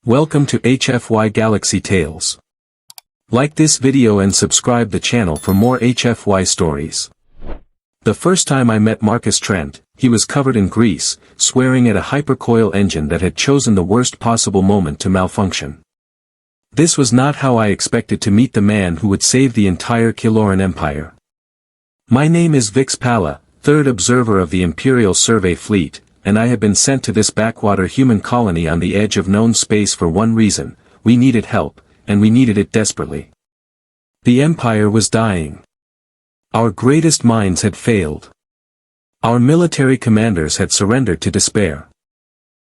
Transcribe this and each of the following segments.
Welcome to HFY Galaxy Tales. Like this video and subscribe the channel for more HFY stories. The first time I met Marcus Trent, he was covered in grease, swearing at a hypercoil engine that had chosen the worst possible moment to malfunction. This was not how I expected to meet the man who would save the entire Kaeloran Empire. My name is Vix Pala, third observer of the Imperial Survey Fleet, and I had been sent to this backwater human colony on the edge of known space for one reason: we needed help, and we needed it desperately. The Empire was dying. Our greatest minds had failed. Our military commanders had surrendered to despair.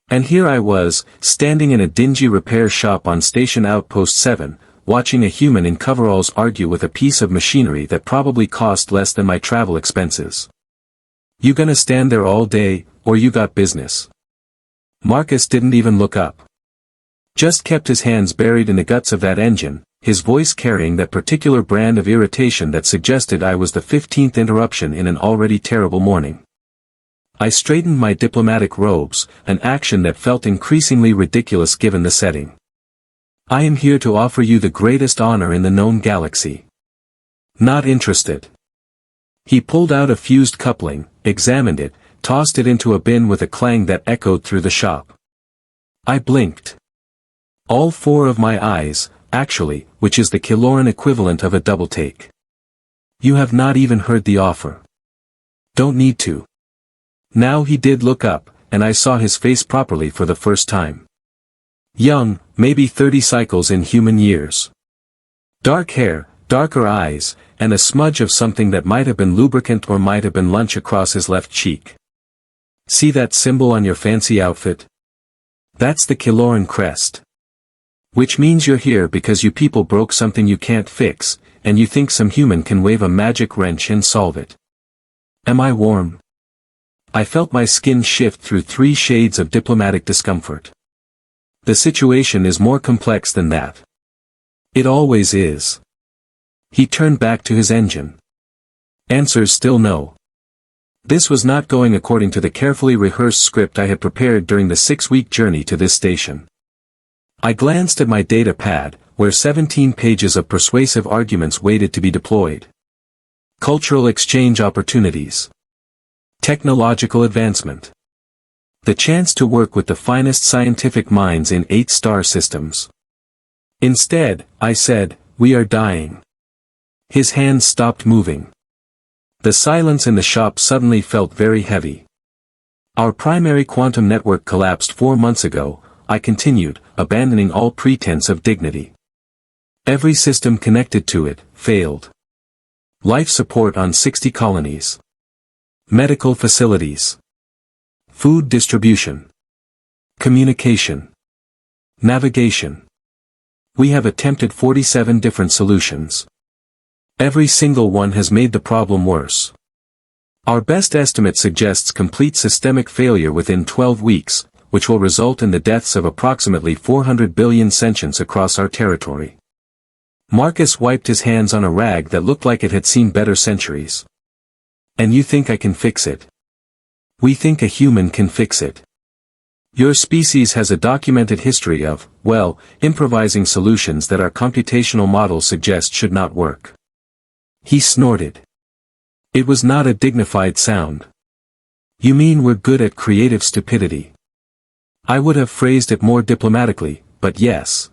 And here I was, standing in a dingy repair shop on Station Outpost 7, watching a human in coveralls argue with a piece of machinery that probably cost less than my travel expenses. "You gonna stand there all day, or you got business?" Marcus didn't even look up. Just kept his hands buried in the guts of that engine, his voice carrying that particular brand of irritation that suggested I was the 15th interruption in an already terrible morning. I straightened my diplomatic robes, an action that felt increasingly ridiculous given the setting. "I am here to offer you the greatest honor in the known galaxy." "Not interested." He pulled out a fused coupling, examined it, tossed it into a bin with a clang that echoed through the shop. I blinked. All four of my eyes, actually, which is the Kaeloran equivalent of a double take. "You have not even heard the offer." "Don't need to." Now he did look up, and I saw his face properly for the first time. Young, maybe 30 cycles in human years. Dark hair, darker eyes, and a smudge of something that might have been lubricant or might have been lunch across his left cheek. "See that symbol on your fancy outfit? That's the Kaeloran crest. Which means you're here because you people broke something you can't fix, and you think some human can wave a magic wrench and solve it. Am I warm?" I felt my skin shift through 3 shades of diplomatic discomfort. The situation is more complex than that. It always is. He turned back to his engine. Answers still no. This was not going according to the carefully rehearsed script I had prepared during the 6-week journey to this station. I glanced at my data pad, where 17 pages of persuasive arguments waited to be deployed. Cultural exchange opportunities. Technological advancement. The chance to work with the finest scientific minds in 8-star systems. Instead, I said, "We are dying." His hands stopped moving. The silence in the shop suddenly felt very heavy. "Our primary quantum network collapsed 4 months ago," I continued, abandoning all pretense of dignity. "Every system connected to it failed. Life support on 60 colonies. Medical facilities. Food distribution. Communication. Navigation. We have attempted 47 different solutions. Every single one has made the problem worse. Our best estimate suggests complete systemic failure within 12 weeks, which will result in the deaths of approximately 400 billion sentients across our territory." Marcus wiped his hands on a rag that looked like it had seen better centuries. "And you think I can fix it? We think a human can fix it. Your species has a documented history of, well, improvising solutions that our computational models suggest should not work." He snorted. It was not a dignified sound. "You mean we're good at creative stupidity?" I would have phrased it more diplomatically, but yes.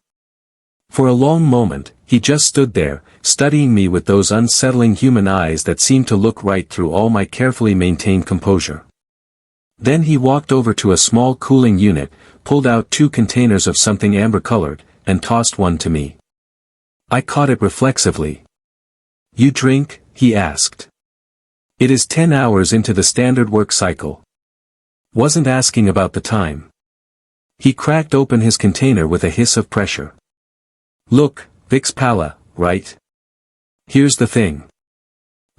For a long moment, he just stood there, studying me with those unsettling human eyes that seemed to look right through all my carefully maintained composure. Then he walked over to a small cooling unit, pulled out 2 containers of something amber-colored, and tossed one to me. I caught it reflexively. "You drink?" he asked. "It is 10 hours into the standard work cycle." Wasn't asking about the time. He cracked open his container with a hiss of pressure. "Look, Vix Pala, right? Here's the thing.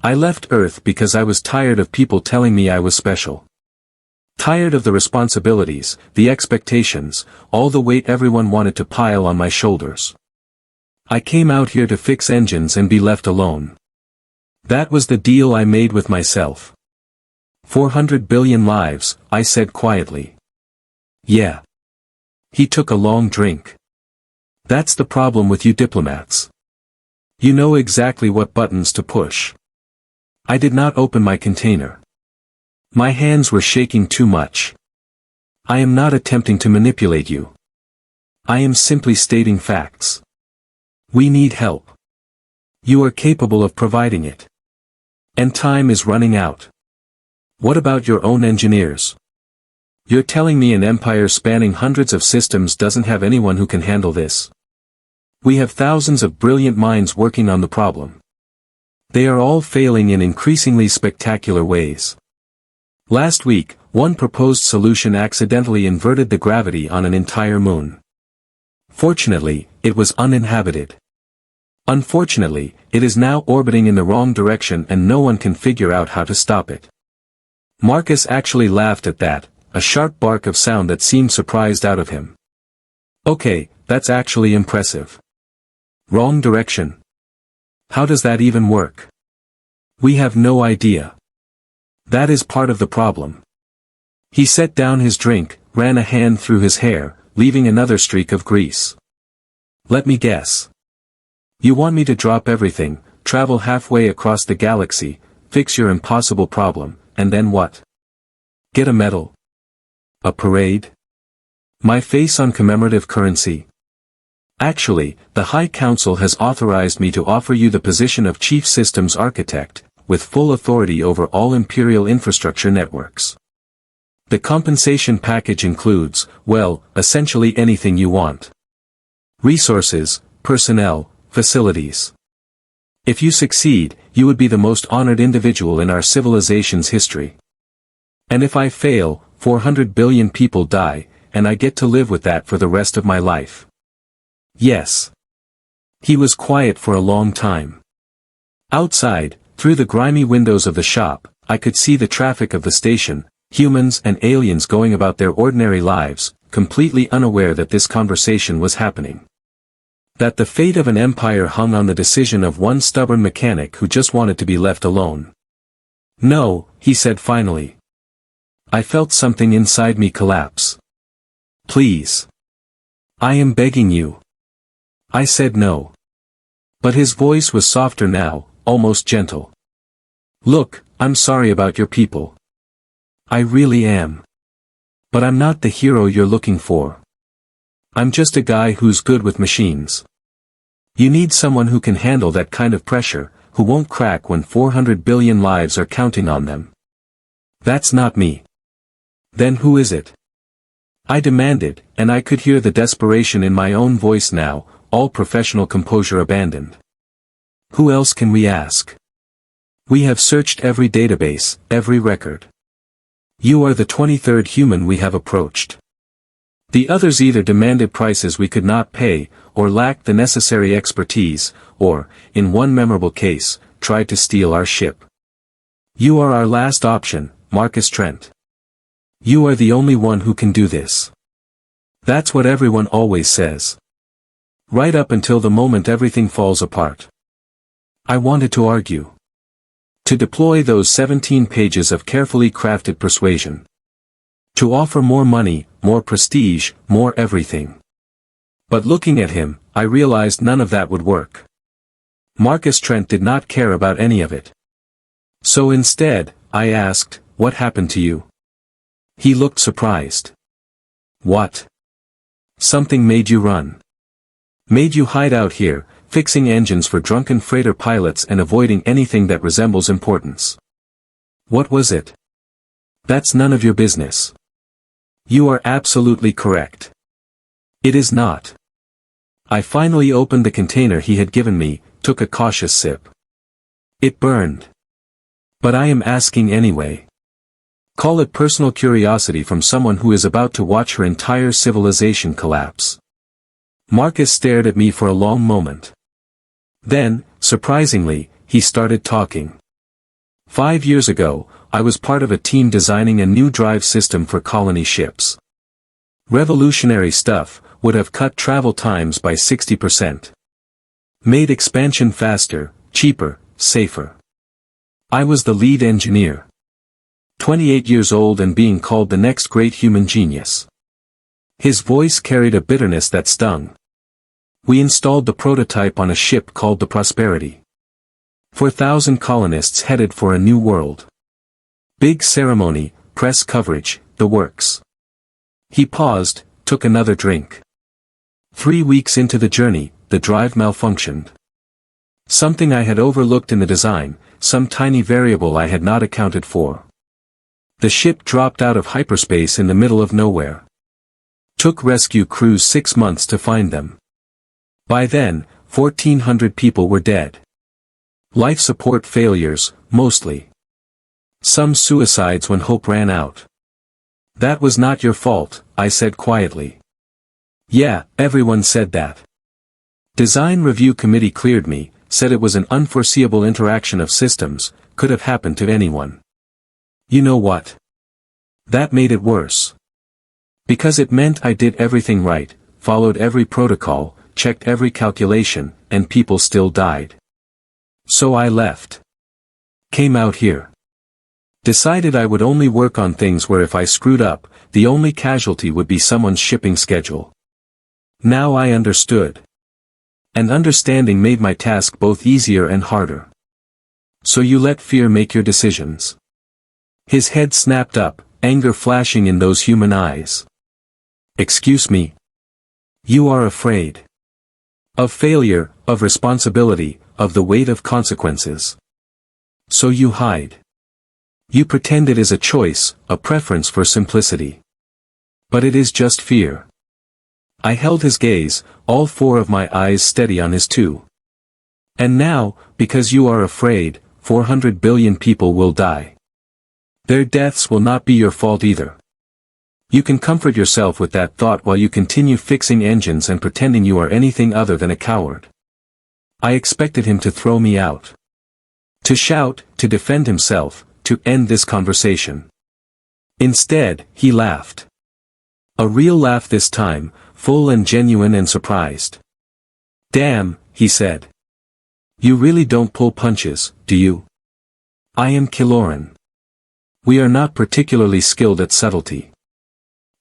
I left Earth because I was tired of people telling me I was special. Tired of the responsibilities, the expectations, all the weight everyone wanted to pile on my shoulders. I came out here to fix engines and be left alone. That was the deal I made with myself. 400 billion lives," I said quietly. "Yeah. He took a long drink. That's the problem with you diplomats. You know exactly what buttons to push. I did not open my container. My hands were shaking too much. I am not attempting to manipulate you. I am simply stating facts. We need help. You are capable of providing it. And time is running out. What about your own engineers? You're telling me an empire spanning hundreds of systems doesn't have anyone who can handle this? We have thousands of brilliant minds working on the problem. They are all failing in increasingly spectacular ways. Last week, one proposed solution accidentally inverted the gravity on an entire moon. Fortunately, it was uninhabited. Unfortunately, it is now orbiting in the wrong direction and no one can figure out how to stop it. Marcus actually laughed at that, a sharp bark of sound that seemed surprised out of him. Okay, that's actually impressive. Wrong direction. How does that even work? We have no idea. That is part of the problem. He set down his drink, ran a hand through his hair, leaving another streak of grease. Let me guess. You want me to drop everything, travel halfway across the galaxy, fix your impossible problem, and then what? Get a medal? A parade? My face on commemorative currency? Actually, the High Council has authorized me to offer you the position of Chief Systems Architect, with full authority over all Imperial infrastructure networks. The compensation package includes, well, essentially anything you want. Resources, personnel, facilities. If you succeed, you would be the most honored individual in our civilization's history. And if I fail, 400 billion people die, and I get to live with that for the rest of my life. Yes. He was quiet for a long time. Outside, through the grimy windows of the shop, I could see the traffic of the station, humans and aliens going about their ordinary lives, completely unaware that this conversation was happening. That the fate of an empire hung on the decision of one stubborn mechanic who just wanted to be left alone. No, he said finally. I felt something inside me collapse. Please. I am begging you. I said no. But his voice was softer now, almost gentle. Look, I'm sorry about your people. I really am. But I'm not the hero you're looking for. I'm just a guy who's good with machines. You need someone who can handle that kind of pressure, who won't crack when 400 billion lives are counting on them. That's not me. Then who is it? I demanded, and I could hear the desperation in my own voice now, all professional composure abandoned. Who else can we ask? We have searched every database, every record. You are the 23rd human we have approached. The others either demanded prices we could not pay, or lacked the necessary expertise, or, in one memorable case, tried to steal our ship. You are our last option, Marcus Trent. You are the only one who can do this. That's what everyone always says. Right up until the moment everything falls apart. I wanted to argue. To deploy those 17 pages of carefully crafted persuasion. To offer more money, more prestige, more everything. But looking at him, I realized none of that would work. Marcus Trent did not care about any of it. So instead, I asked, what happened to you? He looked surprised. What? Something made you run. Made you hide out here, fixing engines for drunken freighter pilots and avoiding anything that resembles importance. What was it? That's none of your business. You are absolutely correct. It is not. I finally opened the container he had given me, took a cautious sip. It burned. But I am asking anyway. Call it personal curiosity from someone who is about to watch her entire civilization collapse. Marcus stared at me for a long moment. Then, surprisingly, he started talking. 5 years ago, I was part of a team designing a new drive system for colony ships. Revolutionary stuff, would have cut travel times by 60%. Made expansion faster, cheaper, safer. I was the lead engineer. 28 years old and being called the next great human genius. His voice carried a bitterness that stung. We installed the prototype on a ship called the Prosperity. 4,000 colonists headed for a new world. Big ceremony, press coverage, the works. He paused, took another drink. 3 weeks into the journey, the drive malfunctioned. Something I had overlooked in the design, some tiny variable I had not accounted for. The ship dropped out of hyperspace in the middle of nowhere. Took rescue crews 6 months to find them. By then, 1,400 people were dead. Life support failures, mostly. Some suicides when hope ran out. That was not your fault, I said quietly. Yeah, everyone said that. Design Review Committee cleared me, said it was an unforeseeable interaction of systems, could have happened to anyone. You know what? That made it worse. Because it meant I did everything right, followed every protocol, checked every calculation, and people still died. So I left. Came out here. Decided I would only work on things where if I screwed up, the only casualty would be someone's shipping schedule. Now I understood. And understanding made my task both easier and harder. So you let fear make your decisions. His head snapped up, anger flashing in those human eyes. Excuse me. You are afraid. Of failure, of responsibility, of the weight of consequences. So you hide. You pretend it is a choice, a preference for simplicity. But it is just fear. I held his gaze, all 4 of my eyes steady on his too. And now, because you are afraid, 400 billion people will die. Their deaths will not be your fault either. You can comfort yourself with that thought while you continue fixing engines and pretending you are anything other than a coward. I expected him to throw me out. To shout, to defend himself, to end this conversation. Instead, he laughed. A real laugh this time, full and genuine and surprised. Damn, he said. You really don't pull punches, do you? I am Kaeloran. We are not particularly skilled at subtlety.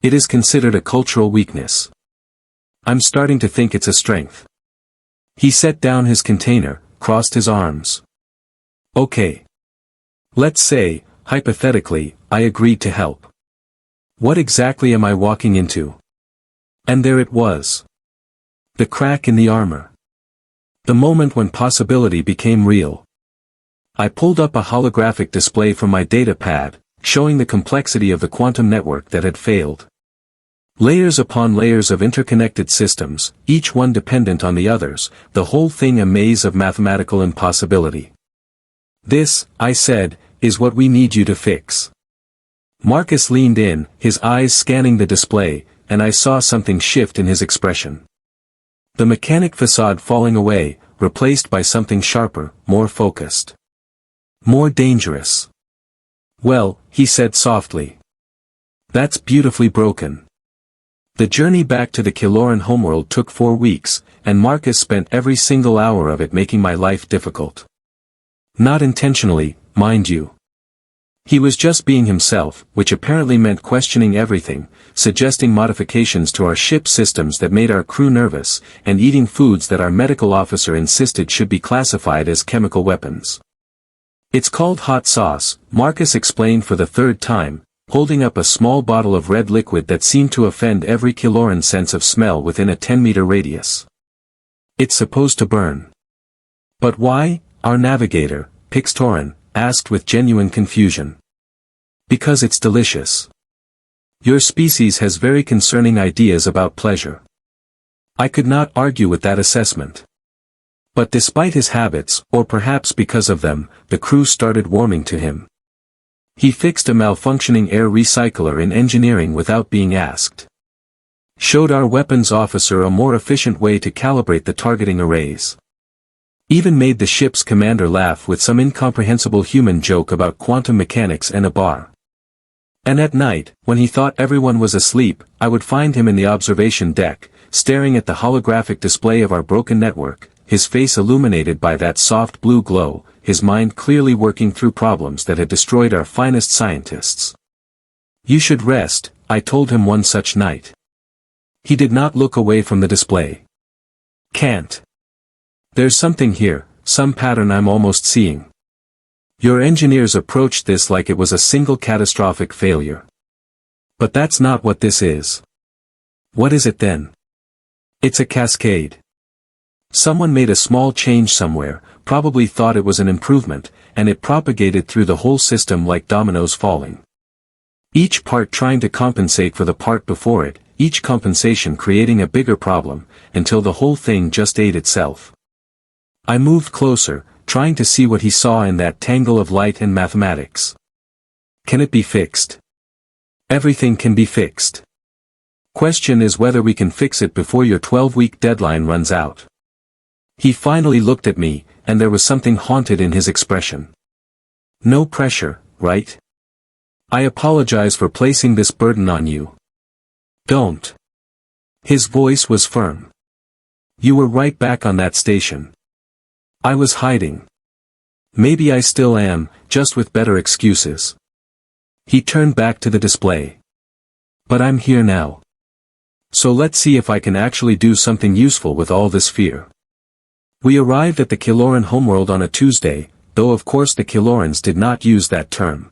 It is considered a cultural weakness. I'm starting to think it's a strength. He set down his container, crossed his arms. Okay. Let's say, hypothetically, I agreed to help. What exactly am I walking into? And there it was. The crack in the armor. The moment when possibility became real. I pulled up a holographic display from my data pad, showing the complexity of the quantum network that had failed. Layers upon layers of interconnected systems, each one dependent on the others, the whole thing a maze of mathematical impossibility. This, I said, is what we need you to fix. Marcus leaned in, his eyes scanning the display, and I saw something shift in his expression. The mechanic facade falling away, replaced by something sharper, more focused. More dangerous. Well, he said softly. That's beautifully broken. The journey back to the Kaeloran homeworld took 4 weeks, and Marcus spent every single hour of it making my life difficult. Not intentionally, mind you. He was just being himself, which apparently meant questioning everything, suggesting modifications to our ship systems that made our crew nervous, and eating foods that our medical officer insisted should be classified as chemical weapons. It's called hot sauce, Marcus explained for the 3rd time, holding up a small bottle of red liquid that seemed to offend every Kaeloran sense of smell within a 10-meter radius. It's supposed to burn. But why? Our navigator, Pixtoran, asked with genuine confusion. Because it's delicious. Your species has very concerning ideas about pleasure. I could not argue with that assessment. But despite his habits, or perhaps because of them, the crew started warming to him. He fixed a malfunctioning air recycler in engineering without being asked. Showed our weapons officer a more efficient way to calibrate the targeting arrays. Even made the ship's commander laugh with some incomprehensible human joke about quantum mechanics and a bar. And at night, when he thought everyone was asleep, I would find him in the observation deck, staring at the holographic display of our broken network, his face illuminated by that soft blue glow, his mind clearly working through problems that had destroyed our finest scientists. You should rest, I told him one such night. He did not look away from the display. Can't. There's something here, some pattern I'm almost seeing. Your engineers approached this like it was a single catastrophic failure. But that's not what this is. What is it then? It's a cascade. Someone made a small change somewhere, probably thought it was an improvement, and it propagated through the whole system like dominoes falling. Each part trying to compensate for the part before it, each compensation creating a bigger problem, until the whole thing just ate itself. I moved closer, trying to see what he saw in that tangle of light and mathematics. Can it be fixed? Everything can be fixed. Question is whether we can fix it before your 12-week deadline runs out. He finally looked at me, and there was something haunted in his expression. No pressure, right? I apologize for placing this burden on you. Don't. His voice was firm. You were right back on that station. I was hiding. Maybe I still am, just with better excuses. He turned back to the display. But I'm here now. So let's see if I can actually do something useful with all this fear. We arrived at the Kaeloran homeworld on a Tuesday, though of course the Kaelorans did not use that term.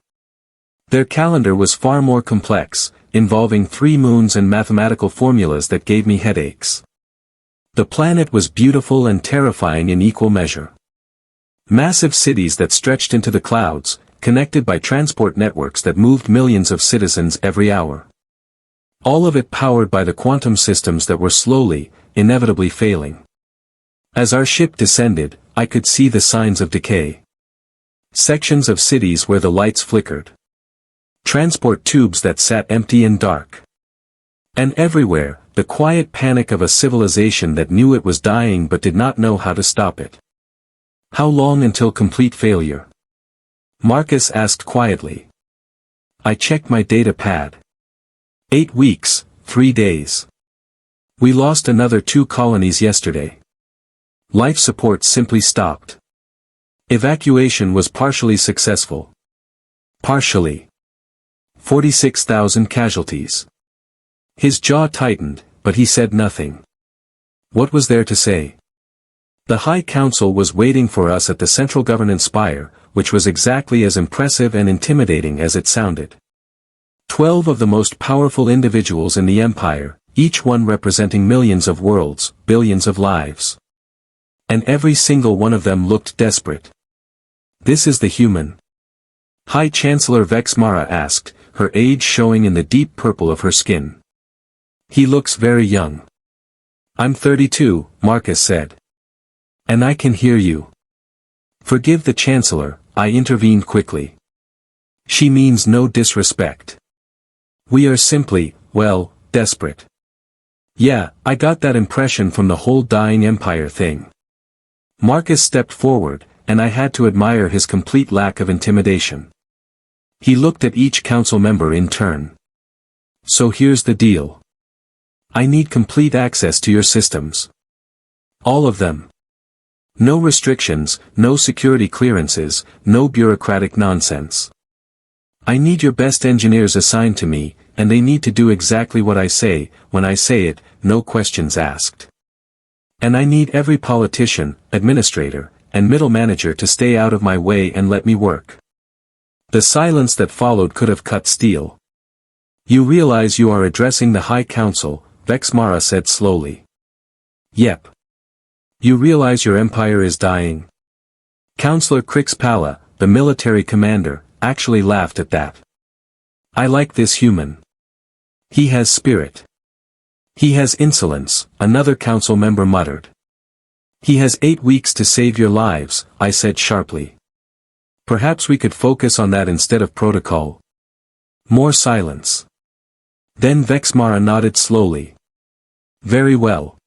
Their calendar was far more complex, involving 3 moons and mathematical formulas that gave me headaches. The planet was beautiful and terrifying in equal measure. Massive cities that stretched into the clouds, connected by transport networks that moved millions of citizens every hour. All of it powered by the quantum systems that were slowly, inevitably failing. As our ship descended, I could see the signs of decay. Sections of cities where the lights flickered. Transport tubes that sat empty and dark. And everywhere, the quiet panic of a civilization that knew it was dying but did not know how to stop it. How long until complete failure? Marcus asked quietly. I checked my data pad. 8 weeks, 3 days. We lost another 2 colonies yesterday. Life support simply stopped. Evacuation was partially successful. Partially. 46,000 casualties. His jaw tightened, but he said nothing. What was there to say? The High Council was waiting for us at the central governance spire, which was exactly as impressive and intimidating as it sounded. 12 of the most powerful individuals in the Empire, each one representing millions of worlds, billions of lives. And every single one of them looked desperate. This is the human. High Chancellor Vexmara asked, her age showing in the deep purple of her skin. He looks very young. I'm 32, Marcus said. And I can hear you. Forgive the Chancellor, I intervened quickly. She means no disrespect. We are simply, well, desperate. Yeah, I got that impression from the whole dying empire thing. Marcus stepped forward, and I had to admire his complete lack of intimidation. He looked at each council member in turn. So here's the deal. I need complete access to your systems. All of them. No restrictions, no security clearances, no bureaucratic nonsense. I need your best engineers assigned to me, and they need to do exactly what I say, when I say it, no questions asked. And I need every politician, administrator, and middle manager to stay out of my way and let me work. The silence that followed could have cut steel. You realize you are addressing the High Council, Vexmara said slowly. Yep. You realize your empire is dying? Councillor Krixpala, the military commander, actually laughed at that. I like this human. He has spirit. He has insolence, another council member muttered. He has 8 weeks to save your lives, I said sharply. Perhaps we could focus on that instead of protocol. More silence. Then Vexmara nodded slowly. Very well.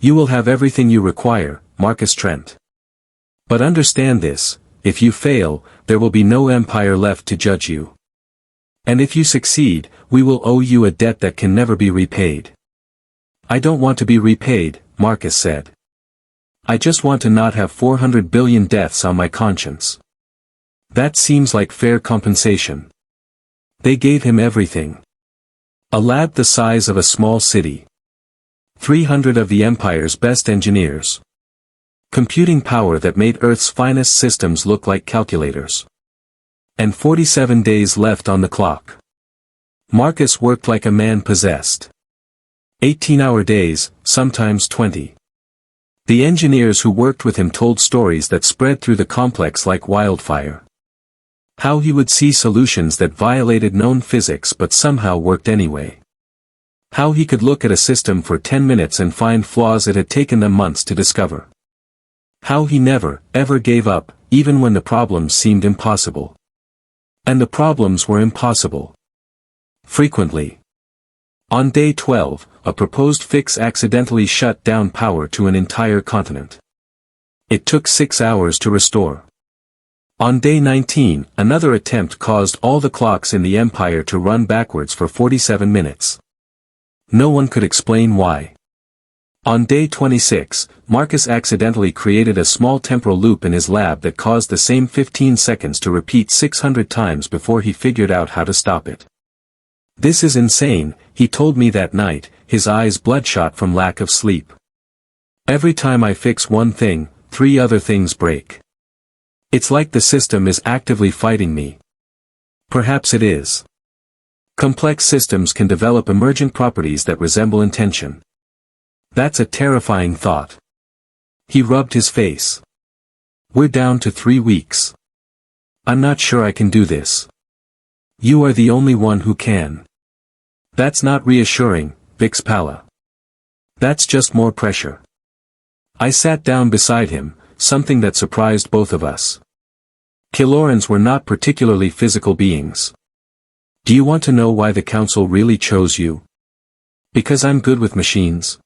You will have everything you require, Marcus Trent. But understand this, if you fail, there will be no empire left to judge you. And if you succeed, we will owe you a debt that can never be repaid. I don't want to be repaid, Marcus said. I just want to not have 400 billion deaths on my conscience. That seems like fair compensation. They gave him everything. A lab the size of a small city. 300 of the Empire's best engineers. Computing power that made Earth's finest systems look like calculators. And 47 days left on the clock. Marcus worked like a man possessed. 18-hour days, sometimes 20. The engineers who worked with him told stories that spread through the complex like wildfire. How he would see solutions that violated known physics but somehow worked anyway. How he could look at a system for 10 minutes and find flaws it had taken them months to discover. How he never, ever gave up, even when the problems seemed impossible. And the problems were impossible. Frequently. On day 12, a proposed fix accidentally shut down power to an entire continent. It took 6 hours to restore. On day 19, another attempt caused all the clocks in the Empire to run backwards for 47 minutes. No one could explain why. On day 26, Marcus accidentally created a small temporal loop in his lab that caused the same 15 seconds to repeat 600 times before he figured out how to stop it. "This is insane," he told me that night, his eyes bloodshot from lack of sleep. "Every time I fix one thing, 3 other things break. It's like the system is actively fighting me." Perhaps it is. Complex systems can develop emergent properties that resemble intention. That's a terrifying thought. He rubbed his face. "We're down to 3 weeks. I'm not sure I can do this." "You are the only one who can." "That's not reassuring, Vix Pala. That's just more pressure." I sat down beside him, something that surprised both of us. Kaelorans were not particularly physical beings. "Do you want to know why the Council really chose you?" "Because I'm good with machines."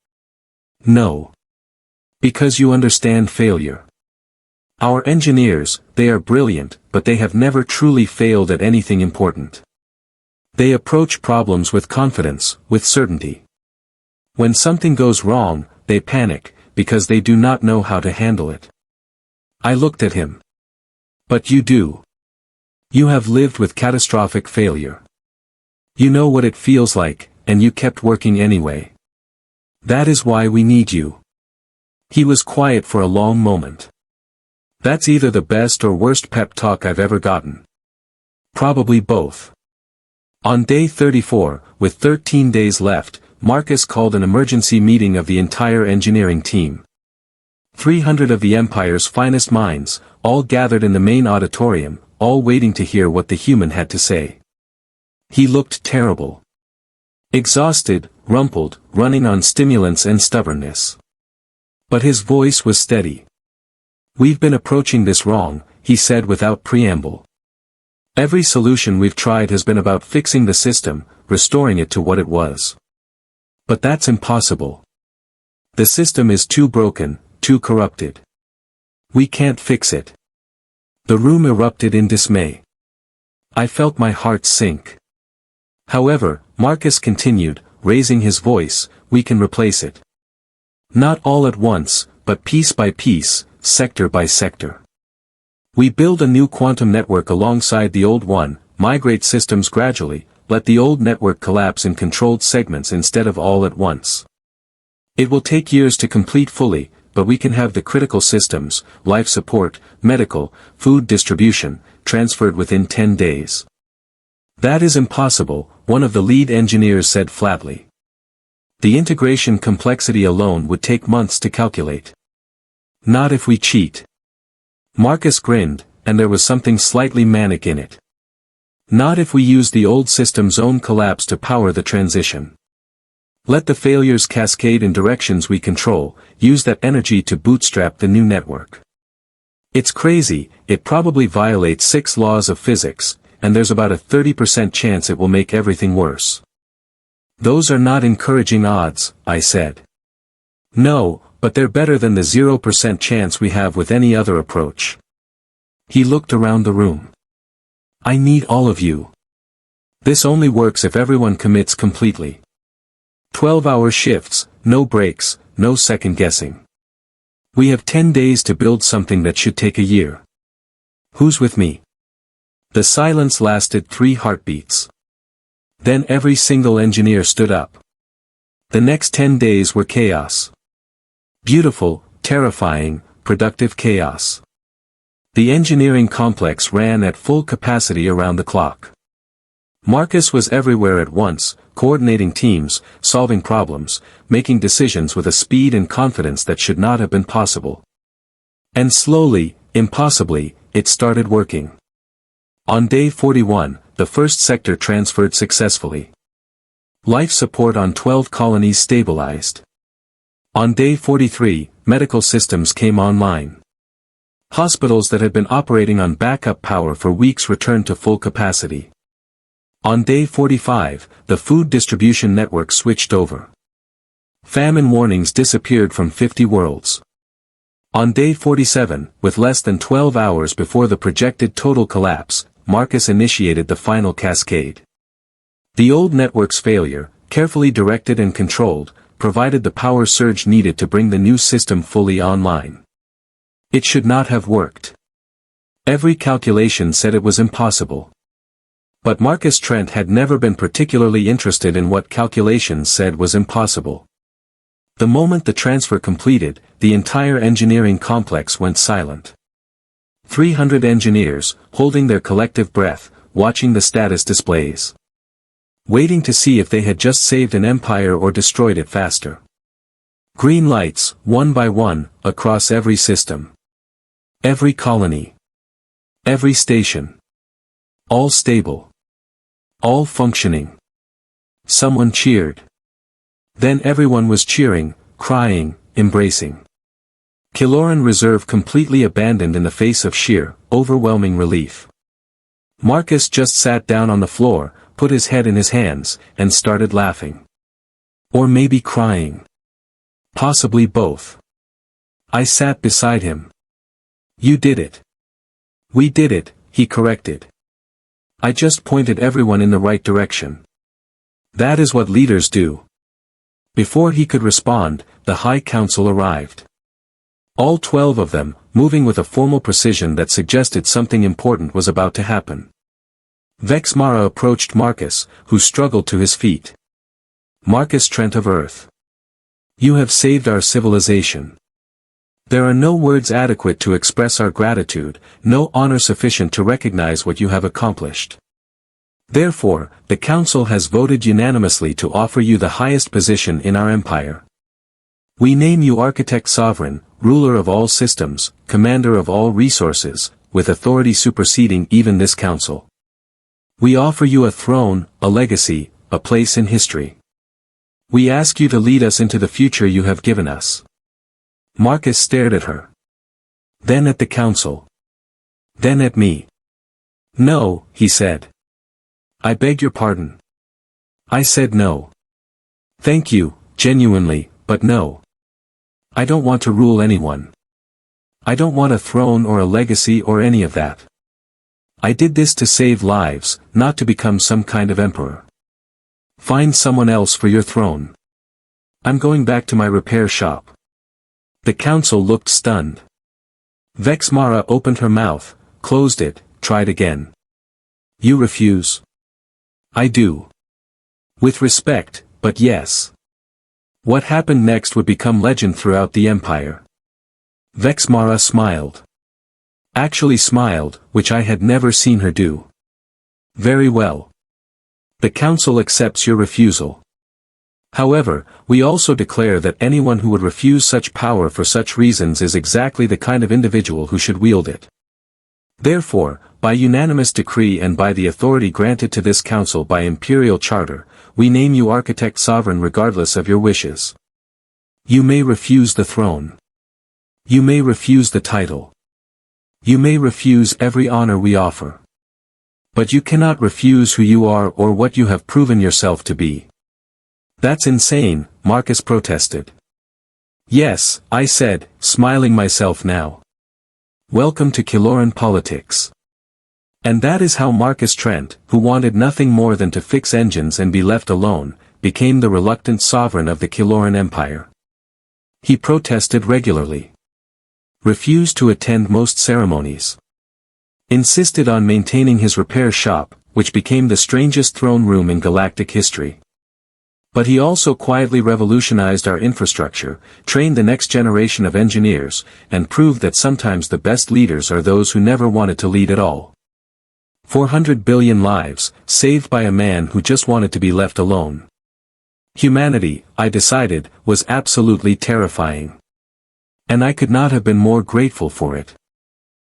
"No. Because you understand failure. Our engineers, they are brilliant, but they have never truly failed at anything important. They approach problems with confidence, with certainty. When something goes wrong, they panic, because they do not know how to handle it." I looked at him. "But you do. You have lived with catastrophic failure. You know what it feels like, and you kept working anyway. That is why we need you." He was quiet for a long moment. "That's either the best or worst pep talk I've ever gotten." "Probably both." On day 34, with 13 days left, Marcus called an emergency meeting of the entire engineering team. 300 of the Empire's finest minds, all gathered in the main auditorium, all waiting to hear what the human had to say. He looked terrible. Exhausted, rumpled, running on stimulants and stubbornness. But his voice was steady. "We've been approaching this wrong," he said without preamble. "Every solution we've tried has been about fixing the system, restoring it to what it was. But that's impossible. The system is too broken, too corrupted. We can't fix it." The room erupted in dismay. I felt my heart sink. "However," Marcus continued, raising his voice, "we can replace it. Not all at once, but piece by piece, sector by sector. We build a new quantum network alongside the old one, migrate systems gradually, let the old network collapse in controlled segments instead of all at once. It will take years to complete fully, but we can have the critical systems, life support, medical, food distribution, transferred within 10 days. "That is impossible," one of the lead engineers said flatly. "The integration complexity alone would take months to calculate." "Not if we cheat." Marcus grinned, and there was something slightly manic in it. "Not if we use the old system's own collapse to power the transition. Let the failures cascade in directions we control, use that energy to bootstrap the new network. It's crazy, it probably violates 6 laws of physics, and there's about a 30% chance it will make everything worse." "Those are not encouraging odds," I said. "No, but they're better than the 0% chance we have with any other approach." He looked around the room. "I need all of you. This only works if everyone commits completely. 12-hour shifts, no breaks, no second guessing. We have 10 days to build something that should take a year. Who's with me?" The silence lasted 3 heartbeats. Then every single engineer stood up. The next 10 days were chaos. Beautiful, terrifying, productive chaos. The engineering complex ran at full capacity around the clock. Marcus was everywhere at once, coordinating teams, solving problems, making decisions with a speed and confidence that should not have been possible. And slowly, impossibly, it started working. On day 41, the first sector transferred successfully. Life support on 12 colonies stabilized. On day 43, medical systems came online. Hospitals that had been operating on backup power for weeks returned to full capacity. On day 45, the food distribution network switched over. Famine warnings disappeared from 50 worlds. On day 47, with less than 12 hours before the projected total collapse, Marcus initiated the final cascade. The old network's failure, carefully directed and controlled, provided the power surge needed to bring the new system fully online. It should not have worked. Every calculation said it was impossible. But Marcus Trent had never been particularly interested in what calculations said was impossible. The moment the transfer completed, the entire engineering complex went silent. 300 engineers, holding their collective breath, watching the status displays. Waiting to see if they had just saved an empire or destroyed it faster. Green lights, one by one, across every system. Every colony. Every station. All stable. All functioning. Someone cheered. Then everyone was cheering, crying, embracing. Kaeloran Reserve completely abandoned in the face of sheer, overwhelming relief. Marcus just sat down on the floor, put his head in his hands, and started laughing. Or maybe crying. Possibly both. I sat beside him. You did it. We did it, he corrected. I just pointed everyone in the right direction. That is what leaders do. Before he could respond, the High Council arrived. All 12 of them, moving with a formal precision that suggested something important was about to happen. Vexmara approached Marcus, who struggled to his feet. Marcus Trent of Earth. You have saved our civilization. There are no words adequate to express our gratitude, no honor sufficient to recognize what you have accomplished. Therefore, the Council has voted unanimously to offer you the highest position in our empire. We name you Architect Sovereign, ruler of all systems, commander of all resources, with authority superseding even this council. We offer you a throne, a legacy, a place in history. We ask you to lead us into the future you have given us. Marcus stared at her. Then at the council. Then at me. No, he said. I beg your pardon. I said no. Thank you, genuinely, but no. I don't want to rule anyone. I don't want a throne or a legacy or any of that. I did this to save lives, not to become some kind of emperor. Find someone else for your throne. I'm going back to my repair shop. The council looked stunned. Vexmara opened her mouth, closed it, tried again. You refuse? I do. With respect, but yes. What happened next would become legend throughout the empire. Vexmara smiled. Actually smiled, which I had never seen her do. Very well. The council accepts your refusal. However, we also declare that anyone who would refuse such power for such reasons is exactly the kind of individual who should wield it. Therefore, by unanimous decree and by the authority granted to this council by imperial charter, we name you Architect Sovereign regardless of your wishes. You may refuse the throne. You may refuse the title. You may refuse every honor we offer. But you cannot refuse who you are or what you have proven yourself to be. That's insane, Marcus protested. Yes, I said, smiling myself now. Welcome to Kaeloran politics. And that is how Marcus Trent, who wanted nothing more than to fix engines and be left alone, became the reluctant sovereign of the Kaeloran Empire. He protested regularly. Refused to attend most ceremonies. Insisted on maintaining his repair shop, which became the strangest throne room in galactic history. But he also quietly revolutionized our infrastructure, trained the next generation of engineers, and proved that sometimes the best leaders are those who never wanted to lead at all. 400 billion lives, saved by a man who just wanted to be left alone. Humanity, I decided, was absolutely terrifying. And I could not have been more grateful for it.